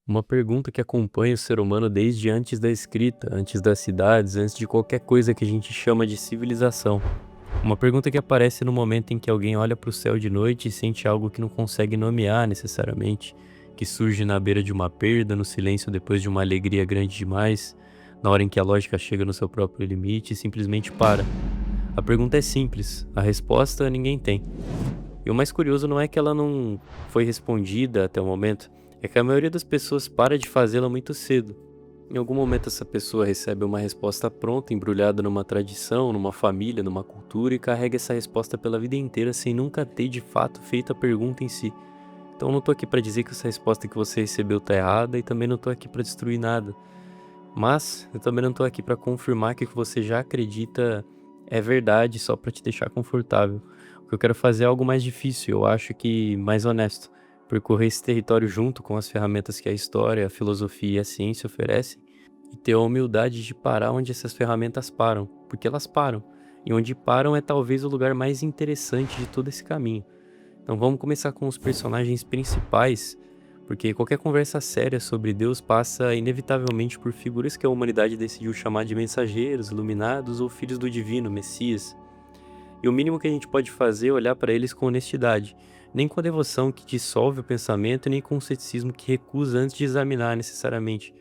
Uma pergunta que acompanha o ser humano desde antes da escrita, antes das cidades, antes de qualquer coisa que a gente chama de civilização. Uma pergunta que aparece no momento em que alguém olha para o céu de noite e sente algo que não consegue nomear necessariamente, que surge na beira de uma perda, no silêncio depois de uma alegria grande demais, na hora em que a lógica chega no seu próprio limite e simplesmente para. A pergunta é simples, a resposta ninguém tem. E o mais curioso não é que ela não foi respondida até o momento, é que a maioria das pessoas para de fazê-la muito cedo. Em algum momento essa pessoa recebe uma resposta pronta, embrulhada numa tradição, numa família, numa cultura e carrega essa resposta pela vida inteira sem nunca ter de fato feito a pergunta em si. Então eu não tô aqui para dizer que essa resposta que você recebeu tá errada e também não tô aqui para destruir nada. Mas eu também não tô aqui para confirmar que o que você já acredita é verdade só para te deixar confortável. O que eu quero fazer é algo mais difícil, eu acho que mais honesto. Percorrer esse território junto com as ferramentas que a história, a filosofia e a ciência oferecem e ter a humildade de parar onde essas ferramentas param, porque elas param. E onde param é talvez o lugar mais interessante de todo esse caminho. Então vamos começar com os personagens principais, porque qualquer conversa séria sobre Deus passa inevitavelmente por figuras que a humanidade decidiu chamar de mensageiros, iluminados ou filhos do divino, Messias. E o mínimo que a gente pode fazer é olhar para eles com honestidade, nem com a devoção que dissolve o pensamento, nem com o ceticismo que recusa antes de examinar necessariamente.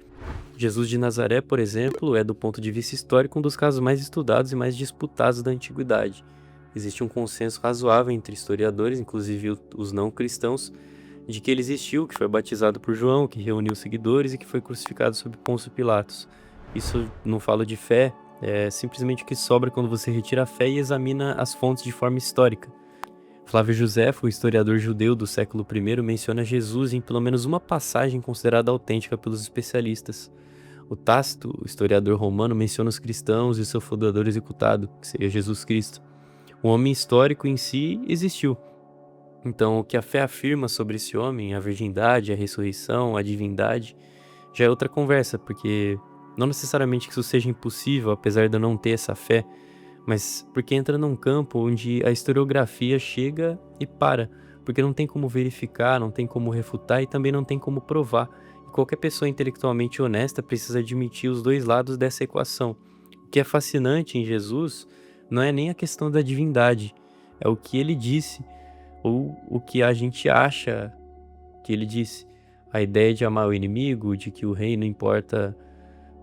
Jesus de Nazaré, por exemplo, é do ponto de vista histórico um dos casos mais estudados e mais disputados da antiguidade. Existe um consenso razoável entre historiadores, inclusive os não cristãos, de que ele existiu, que foi batizado por João, que reuniu seguidores e que foi crucificado sob Pôncio Pilatos. Isso não fala de fé, é simplesmente o que sobra quando você retira a fé e examina as fontes de forma histórica. Flávio Josefo, o historiador judeu do século I, menciona Jesus em pelo menos uma passagem considerada autêntica pelos especialistas. O Tácito, o historiador romano, menciona os cristãos e o seu fundador executado, que seria Jesus Cristo. O homem histórico em si existiu. Então, o que a fé afirma sobre esse homem, a virgindade, a ressurreição, a divindade, já é outra conversa, porque não necessariamente que isso seja impossível, apesar de eu não ter essa fé, mas porque entra num campo onde a historiografia chega e para, porque não tem como verificar, não tem como refutar e também não tem como provar. E qualquer pessoa intelectualmente honesta precisa admitir os dois lados dessa equação. O que é fascinante em Jesus não é nem a questão da divindade, é o que ele disse, ou o que a gente acha que ele disse. A ideia de amar o inimigo, de que o reino importa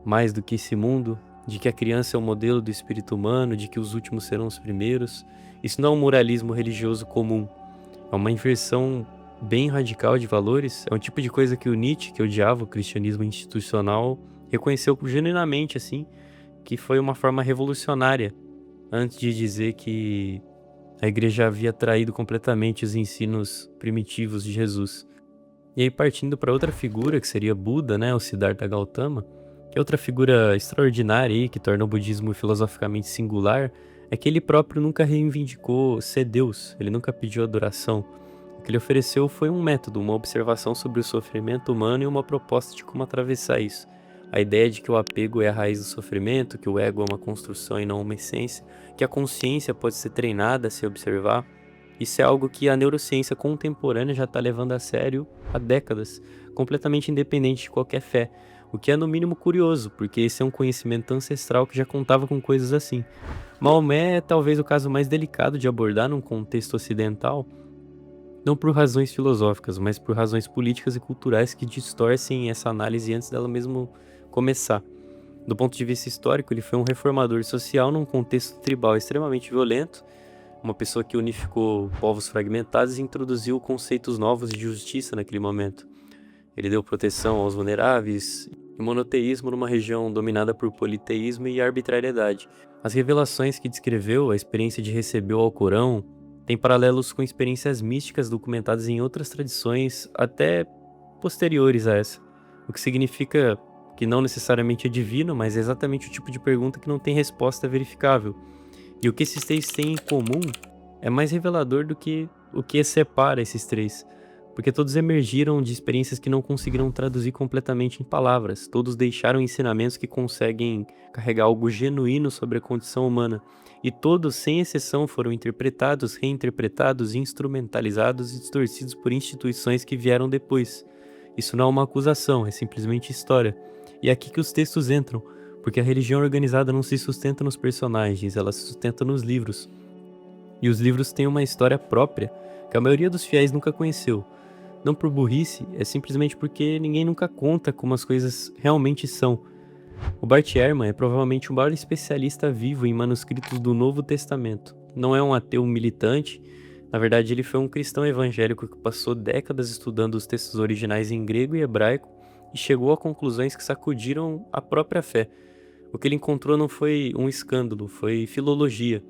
mais do que esse mundo, de que a criança é o modelo do espírito humano, de que os últimos serão os primeiros. Isso não é um moralismo religioso comum, é uma inversão bem radical de valores, é um tipo de coisa que o Nietzsche, que odiava o cristianismo institucional, reconheceu genuinamente assim, que foi uma forma revolucionária, antes de dizer que a igreja havia traído completamente os ensinos primitivos de Jesus. E aí partindo para outra figura, que seria Buda, né, o Siddhartha Gautama, que é outra figura extraordinária aí, que torna o budismo filosoficamente singular, é que ele próprio nunca reivindicou ser Deus, ele nunca pediu adoração. O que ele ofereceu foi um método, uma observação sobre o sofrimento humano e uma proposta de como atravessar isso. A ideia de que o apego é a raiz do sofrimento, que o ego é uma construção e não uma essência, que a consciência pode ser treinada a se observar. Isso é algo que a neurociência contemporânea já está levando a sério há décadas, completamente independente de qualquer fé. O que é no mínimo curioso, porque esse é um conhecimento ancestral que já contava com coisas assim. Maomé é talvez o caso mais delicado de abordar num contexto ocidental, não por razões filosóficas, mas por razões políticas e culturais que distorcem essa análise antes dela mesmo começar. Do ponto de vista histórico, ele foi um reformador social num contexto tribal extremamente violento, uma pessoa que unificou povos fragmentados e introduziu conceitos novos de justiça naquele momento. Ele deu proteção aos vulneráveis e monoteísmo numa região dominada por politeísmo e arbitrariedade. As revelações que descreveu, a experiência de receber o Alcorão, tem paralelos com experiências místicas documentadas em outras tradições até posteriores a essa, o que significa que não necessariamente é divino, mas é exatamente o tipo de pergunta que não tem resposta verificável. E o que esses três têm em comum é mais revelador do que o que separa esses três, porque todos emergiram de experiências que não conseguiram traduzir completamente em palavras, todos deixaram ensinamentos que conseguem carregar algo genuíno sobre a condição humana, e todos, sem exceção, foram interpretados, reinterpretados, instrumentalizados e distorcidos por instituições que vieram depois. Isso não é uma acusação, é simplesmente história. E é aqui que os textos entram, porque a religião organizada não se sustenta nos personagens, ela se sustenta nos livros. E os livros têm uma história própria, que a maioria dos fiéis nunca conheceu. Não por burrice, é simplesmente porque ninguém nunca conta como as coisas realmente são. O Bart Ehrman é provavelmente o maior especialista vivo em manuscritos do Novo Testamento. Não é um ateu militante, na verdade ele foi um cristão evangélico que passou décadas estudando os textos originais em grego e hebraico e chegou a conclusões que sacudiram a própria fé. O que ele encontrou não foi um escândalo, foi filologia.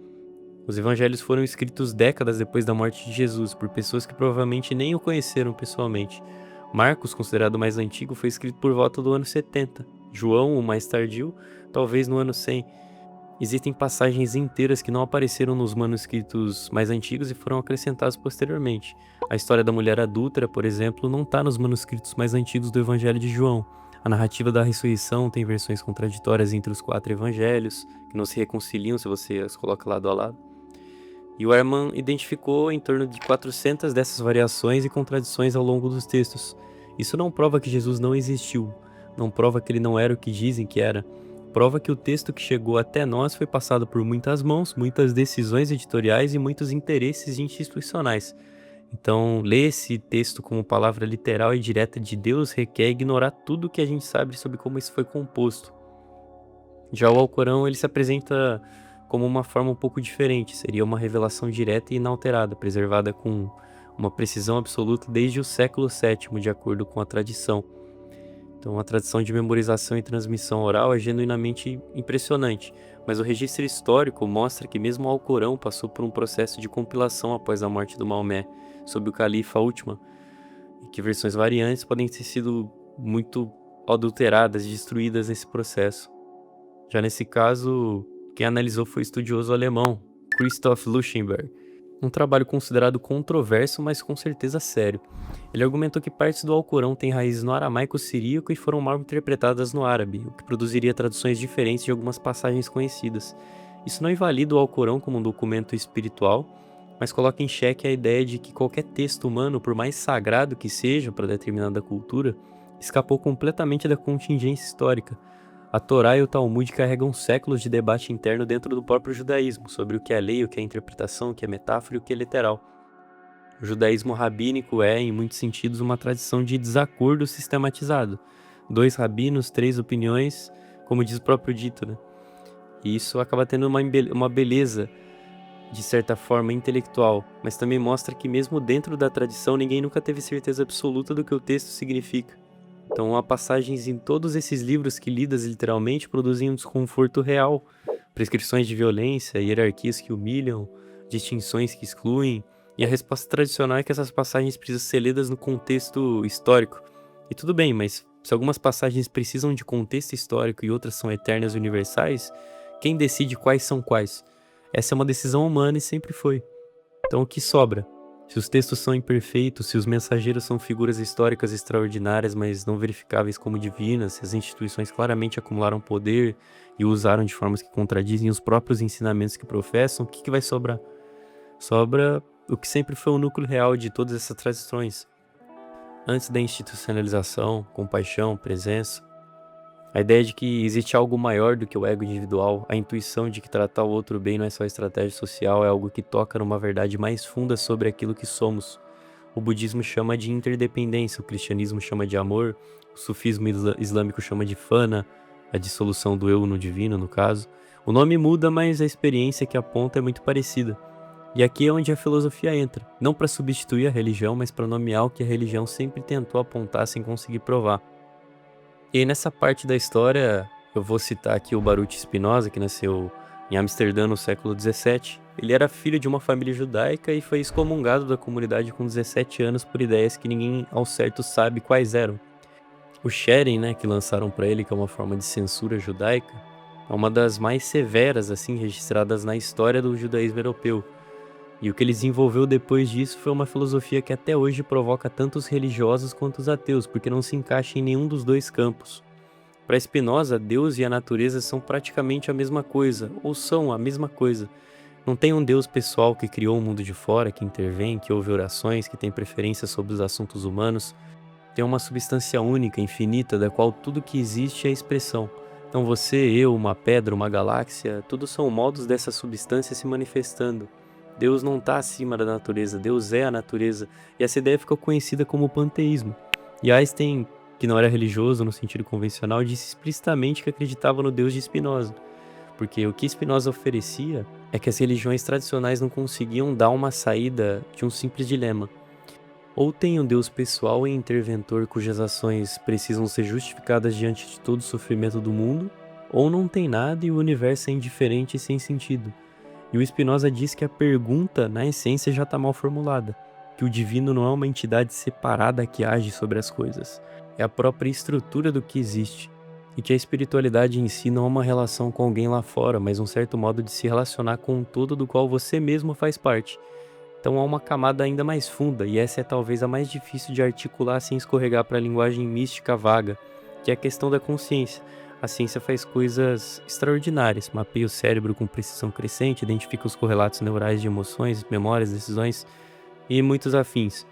Os evangelhos foram escritos décadas depois da morte de Jesus, por pessoas que provavelmente nem o conheceram pessoalmente. Marcos, considerado o mais antigo, foi escrito por volta do ano 70. João, o mais tardio, talvez no ano 100. Existem passagens inteiras que não apareceram nos manuscritos mais antigos e foram acrescentadas posteriormente. A história da mulher adúltera, por exemplo, não está nos manuscritos mais antigos do Evangelho de João. A narrativa da ressurreição tem versões contraditórias entre os 4 evangelhos, que não se reconciliam se você as coloca lado a lado. E o Ehrman identificou em torno de 400 dessas variações e contradições ao longo dos textos. Isso não prova que Jesus não existiu, não prova que ele não era o que dizem que era, prova que o texto que chegou até nós foi passado por muitas mãos, muitas decisões editoriais e muitos interesses institucionais. Então, ler esse texto como palavra literal e direta de Deus requer ignorar tudo o que a gente sabe sobre como isso foi composto. Já o Alcorão, ele se apresenta como uma forma um pouco diferente, seria uma revelação direta e inalterada, preservada com uma precisão absoluta desde o século VII, de acordo com a tradição. Então, a tradição de memorização e transmissão oral é genuinamente impressionante, mas o registro histórico mostra que mesmo o Alcorão passou por um processo de compilação após a morte do Maomé, sob o califa Uthman, e que versões variantes podem ter sido muito adulteradas e destruídas nesse processo. Já nesse caso, quem analisou foi o estudioso alemão Christoph Luschenberg, um trabalho considerado controverso, mas com certeza sério. Ele argumentou que partes do Alcorão têm raízes no aramaico siríaco e foram mal interpretadas no árabe, o que produziria traduções diferentes de algumas passagens conhecidas. Isso não invalida o Alcorão como um documento espiritual, mas coloca em xeque a ideia de que qualquer texto humano, por mais sagrado que seja para determinada cultura, escapou completamente da contingência histórica. A Torá e o Talmud carregam séculos de debate interno dentro do próprio judaísmo, sobre o que é lei, o que é interpretação, o que é metáfora e o que é literal. O judaísmo rabínico é, em muitos sentidos, uma tradição de desacordo sistematizado. 2 rabinos, 3 opiniões, como diz o próprio dito, né? E isso acaba tendo uma beleza, de certa forma, intelectual, mas também mostra que mesmo dentro da tradição ninguém nunca teve certeza absoluta do que o texto significa. Então há passagens em todos esses livros que, lidas literalmente, produzem um desconforto real, prescrições de violência, hierarquias que humilham, distinções que excluem, e a resposta tradicional é que essas passagens precisam ser lidas no contexto histórico. E tudo bem, mas se algumas passagens precisam de contexto histórico e outras são eternas e universais, quem decide quais são quais? Essa é uma decisão humana e sempre foi. Então o que sobra? Se os textos são imperfeitos, se os mensageiros são figuras históricas extraordinárias, mas não verificáveis como divinas, se as instituições claramente acumularam poder e o usaram de formas que contradizem os próprios ensinamentos que professam, o que vai sobrar? Sobra o que sempre foi o núcleo real de todas essas tradições. Antes da institucionalização, compaixão, presença, a ideia de que existe algo maior do que o ego individual, a intuição de que tratar o outro bem não é só estratégia social, é algo que toca numa verdade mais funda sobre aquilo que somos. O budismo chama de interdependência, o cristianismo chama de amor, o sufismo islâmico chama de fana, a dissolução do eu no divino, no caso. O nome muda, mas a experiência que aponta é muito parecida. E aqui é onde a filosofia entra, não para substituir a religião, mas para nomear o que a religião sempre tentou apontar sem conseguir provar. E aí, nessa parte da história, eu vou citar aqui o Baruch Spinoza, que nasceu em Amsterdã no século XVII. Ele era filho de uma família judaica e foi excomungado da comunidade com 17 anos por ideias que ninguém ao certo sabe quais eram. O Sheren, né, que lançaram para ele, que é uma forma de censura judaica, é uma das mais severas assim registradas na história do judaísmo europeu. E o que ele desenvolveu depois disso foi uma filosofia que até hoje provoca tanto os religiosos quanto os ateus, porque não se encaixa em nenhum dos dois campos. Para Spinoza, Deus e a natureza são praticamente a mesma coisa, ou são a mesma coisa. Não tem um Deus pessoal que criou o mundo de fora, que intervém, que ouve orações, que tem preferência sobre os assuntos humanos. tem uma substância única, infinita, da qual tudo que existe é expressão. Então você, eu, uma pedra, uma galáxia, tudo são modos dessa substância se manifestando. Deus não está acima da natureza, Deus é a natureza. E essa ideia ficou conhecida como panteísmo. E Einstein, que não era religioso no sentido convencional, disse explicitamente que acreditava no Deus de Spinoza. Porque o que Spinoza oferecia é que as religiões tradicionais não conseguiam dar uma saída de um simples dilema. Ou tem um Deus pessoal e interventor cujas ações precisam ser justificadas diante de todo o sofrimento do mundo, ou não tem nada e o universo é indiferente e sem sentido. E o Spinoza diz que a pergunta, na essência, já está mal formulada, que o divino não é uma entidade separada que age sobre as coisas, é a própria estrutura do que existe, e que a espiritualidade em si não é uma relação com alguém lá fora, mas um certo modo de se relacionar com um todo do qual você mesmo faz parte. Então há uma camada ainda mais funda, e essa é talvez a mais difícil de articular sem escorregar para a linguagem mística vaga, que é a questão da consciência. A ciência faz coisas extraordinárias, mapeia o cérebro com precisão crescente, identifica os correlatos neurais de emoções, memórias, decisões e muitos afins.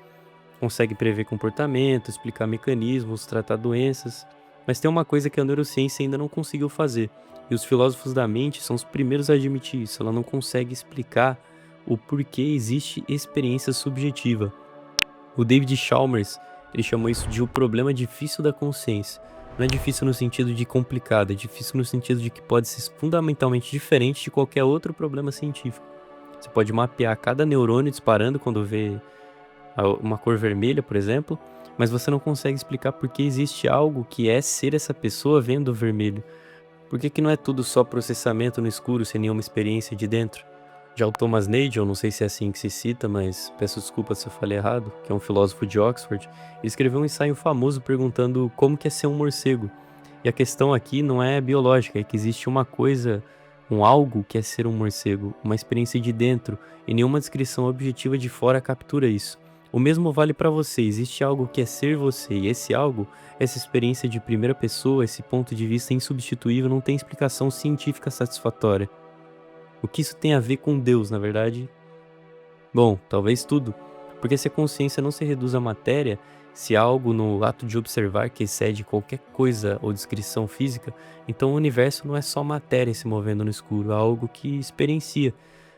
Consegue prever comportamento, explicar mecanismos, tratar doenças, mas tem uma coisa que a neurociência ainda não conseguiu fazer, e os filósofos da mente são os primeiros a admitir isso. Ela não consegue explicar o porquê existe experiência subjetiva. O David Chalmers, ele chamou isso de o problema difícil da consciência. Não é difícil no sentido de complicado, é difícil no sentido de que pode ser fundamentalmente diferente de qualquer outro problema científico. Você pode mapear cada neurônio disparando quando vê uma cor vermelha, por exemplo, mas você não consegue explicar por que existe algo que é ser essa pessoa vendo o vermelho. Por que não é tudo só processamento no escuro, sem nenhuma experiência de dentro? Já o Thomas Nagel, não sei se é assim que se cita, mas peço desculpas se eu falei errado, que é um filósofo de Oxford, ele escreveu um ensaio famoso perguntando como que é ser um morcego. E a questão aqui não é biológica, é que existe uma coisa, um algo que é ser um morcego, uma experiência de dentro, e nenhuma descrição objetiva de fora captura isso. O mesmo vale para você, existe algo que é ser você, e esse algo, essa experiência de primeira pessoa, esse ponto de vista insubstituível, não tem explicação científica satisfatória. O que isso tem a ver com Deus, na verdade? Bom, talvez tudo. Porque se a consciência não se reduz à matéria, se há algo no ato de observar que excede qualquer coisa ou descrição física, então o universo não é só matéria se movendo no escuro, há algo que experiencia.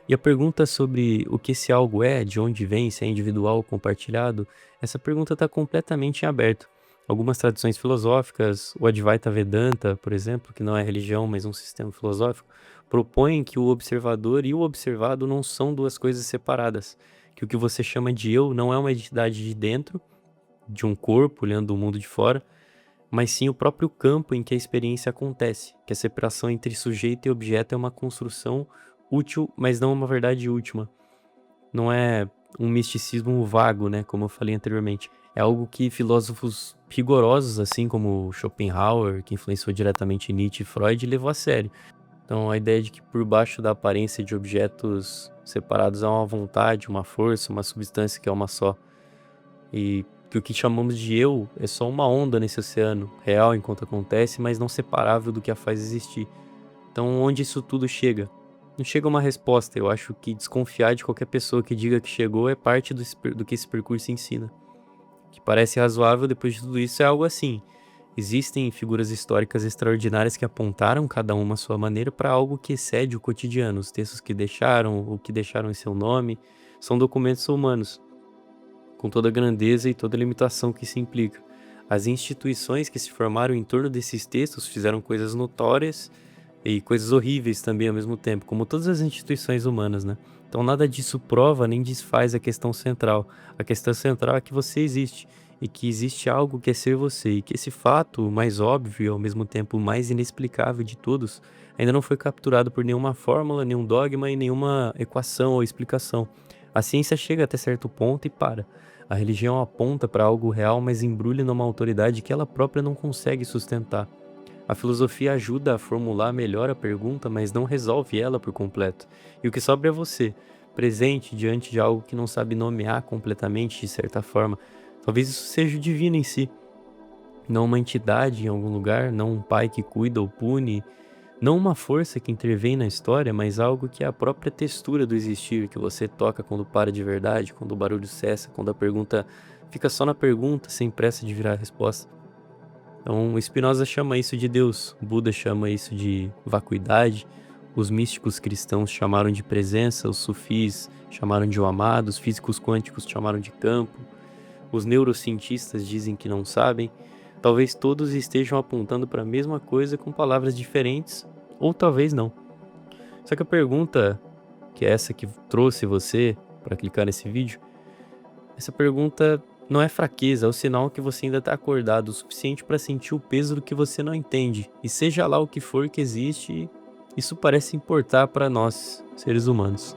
E a pergunta sobre o que esse algo é, de onde vem, se é individual ou compartilhado, essa pergunta está completamente em aberto. Algumas tradições filosóficas, o Advaita Vedanta, por exemplo, que não é religião, mas um sistema filosófico, propõem que o observador e o observado não são duas coisas separadas, que o que você chama de eu não é uma entidade de dentro, de um corpo olhando o mundo de fora, mas sim o próprio campo em que a experiência acontece, que a separação entre sujeito e objeto é uma construção útil, mas não uma verdade última. Não é um misticismo vago, né, como eu falei anteriormente. É algo que filósofos rigorosos, assim como Schopenhauer, que influenciou diretamente Nietzsche e Freud, levou a sério. Então, a ideia de que por baixo da aparência de objetos separados há uma vontade, uma força, uma substância que é uma só. E que o que chamamos de eu é só uma onda nesse oceano, real enquanto acontece, mas não separável do que a faz existir. Então, onde isso tudo chega? Não chega uma resposta. Eu acho que desconfiar de qualquer pessoa que diga que chegou é parte do que esse percurso ensina. O que parece razoável depois de tudo isso é algo assim. Existem figuras históricas extraordinárias que apontaram, cada uma à sua maneira, para algo que excede o cotidiano. Os textos que deixaram, o que deixaram em seu nome, são documentos humanos, com toda a grandeza e toda a limitação que isso implica. As instituições que se formaram em torno desses textos fizeram coisas notórias e coisas horríveis também ao mesmo tempo, como todas as instituições humanas, né? Então nada disso prova nem desfaz a questão central. A questão central é que você existe, e que existe algo que é ser você, e que esse fato, o mais óbvio e ao mesmo tempo o mais inexplicável de todos, ainda não foi capturado por nenhuma fórmula, nenhum dogma e nenhuma equação ou explicação. A ciência chega até certo ponto e para. A religião aponta para algo real, mas embrulha numa autoridade que ela própria não consegue sustentar. A filosofia ajuda a formular melhor a pergunta, mas não resolve ela por completo. E o que sobra é você, presente diante de algo que não sabe nomear completamente de certa forma. Talvez isso seja o divino em si. Não uma entidade em algum lugar, não um pai que cuida ou pune, não uma força que intervém na história, mas algo que é a própria textura do existir, que você toca quando para de verdade, quando o barulho cessa, quando a pergunta fica só na pergunta, sem pressa de virar a resposta. Então, Spinoza chama isso de Deus, Buda chama isso de vacuidade, os místicos cristãos chamaram de presença, os sufis chamaram de o amado, os físicos quânticos chamaram de campo, os neurocientistas dizem que não sabem. Talvez todos estejam apontando para a mesma coisa com palavras diferentes, ou talvez não. Só que a pergunta, que é essa que trouxe você para clicar nesse vídeo, essa pergunta não é fraqueza, é o sinal que você ainda está acordado o suficiente para sentir o peso do que você não entende. E seja lá o que for que existe, isso parece importar para nós, seres humanos.